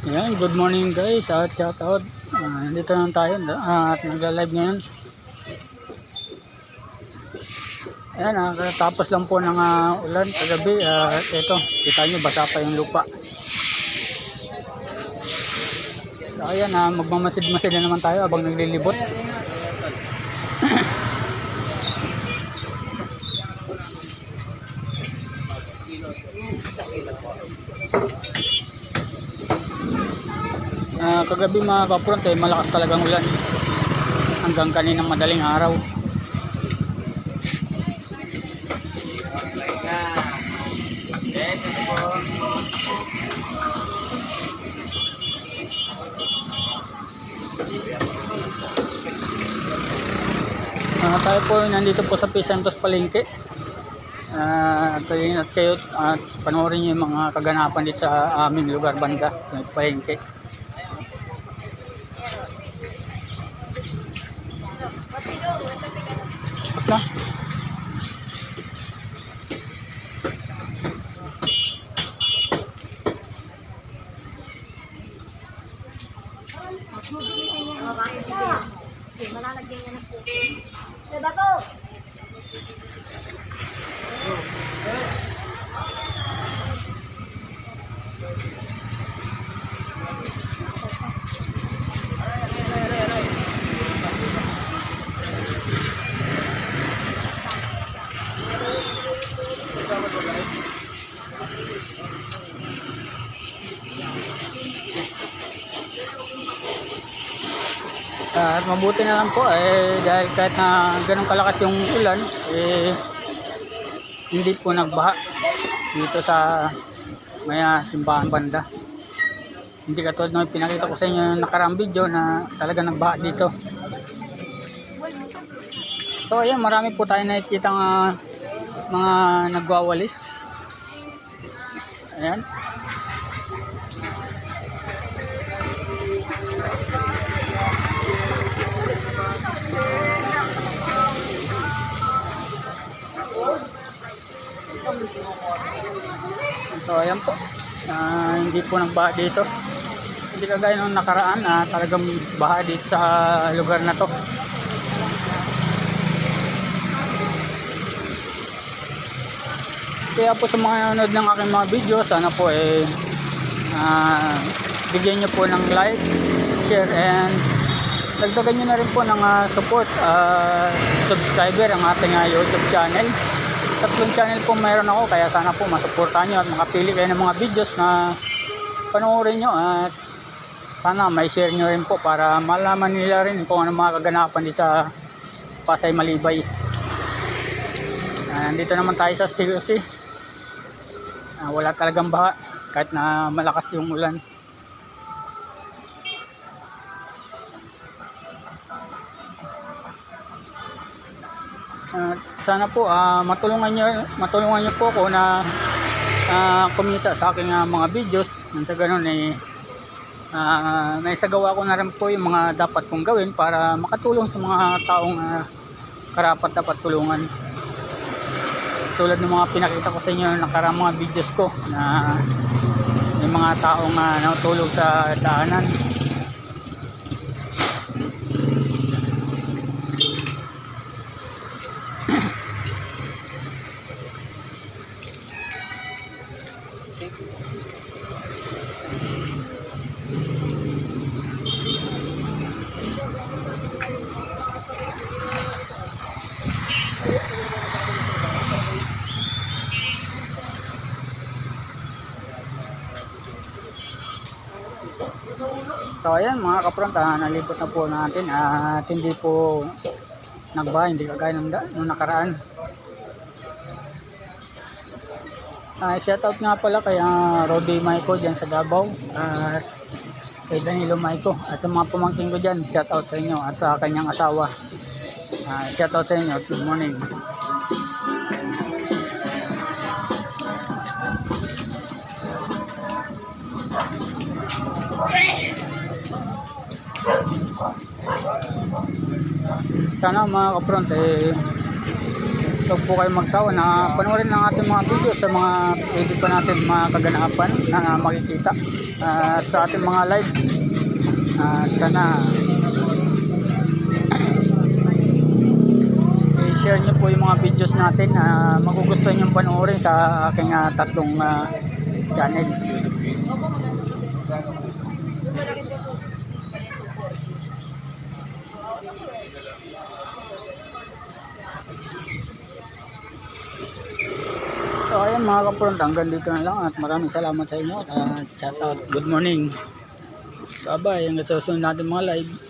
Ayan, good morning guys at shout out. Nandito na tayo at nagla-live ngayon. Ayan, katapos lang po ng ulan kagabi. Ito, kita nyo basa pa yung lupa. So ayan, magmamasid-masid na naman tayo habang naglilibot. Kagabi mga kapront malakas talagang ulan hanggang kaninang madaling araw. Tayo po nandito po sa Pisantos Palengke. Kayo panoorin nyo yung mga kaganapan dito sa aming lugar banda sa Palengke. Na. Malalagyan niya ng puto. Diba to? At mabuti na lang po dahil kahit na ganun kalakas yung ulan hindi po nagbaha dito sa may simbahan banda. Hindi katulad ng pinakita ko sa inyo yung nakaraang video na talaga nagbaha dito. So ayan, marami po tayo nakikita mga nagwawalis. Ayan. So ayan po, hindi po nagbaha dito. Hindi kagaya nung nakaraan talagang baha dito sa lugar na to. Kaya po sa mga nanonood ng aking mga video, sana po bigyan nyo po ng like, share, and dagdagan nyo na rin po ng support, subscriber ang ating YouTube channel. 3 channel po mayroon ako, kaya sana po masuportahan nyo at makapili kayo ng mga videos na panoorin nyo at sana may share nyo rin po para malaman nila rin kung ano mga kaganapan dito sa Pasay Malibay. Nandito naman tayo sa COC. Wala talagang baha kahit na malakas yung ulan. Sana po matulungan niyo po ako na kumita sa aking mga videos. Sa ganun naisagawa ko na rin po yung mga dapat kong gawin para makatulong sa mga taong karapat dapat tulungan. Tulad ng mga pinakita ko sa inyo nakaraang mga videos ko na yung mga taong natulog sa daanan. So ayan mga kapront, nalipot na po natin at hindi po nagbaha, hindi kagaya nung nakaraan. Shoutout nga pala kay Rody Maiko dyan sa Davao at kay Danilo Maiko at sa mga pamangkin ko dyan, shoutout sa inyo at sa kanyang asawa. Shoutout sa inyo, good morning. Sana mga kapront huwag po kayo magsawa na panoorin ng ating mga video sa mga pwede pa natin mga kaganapan na makikita at sa ating mga live. At sana i-share nyo po yung mga videos natin na magugustuhan nyo panoorin sa aking tatlong channel. So ayan mga kapurong, hanggang dito na lang at maraming salamat sa inyo at shout out, good morning, bye bye, hanggang sa susunod natin mga live.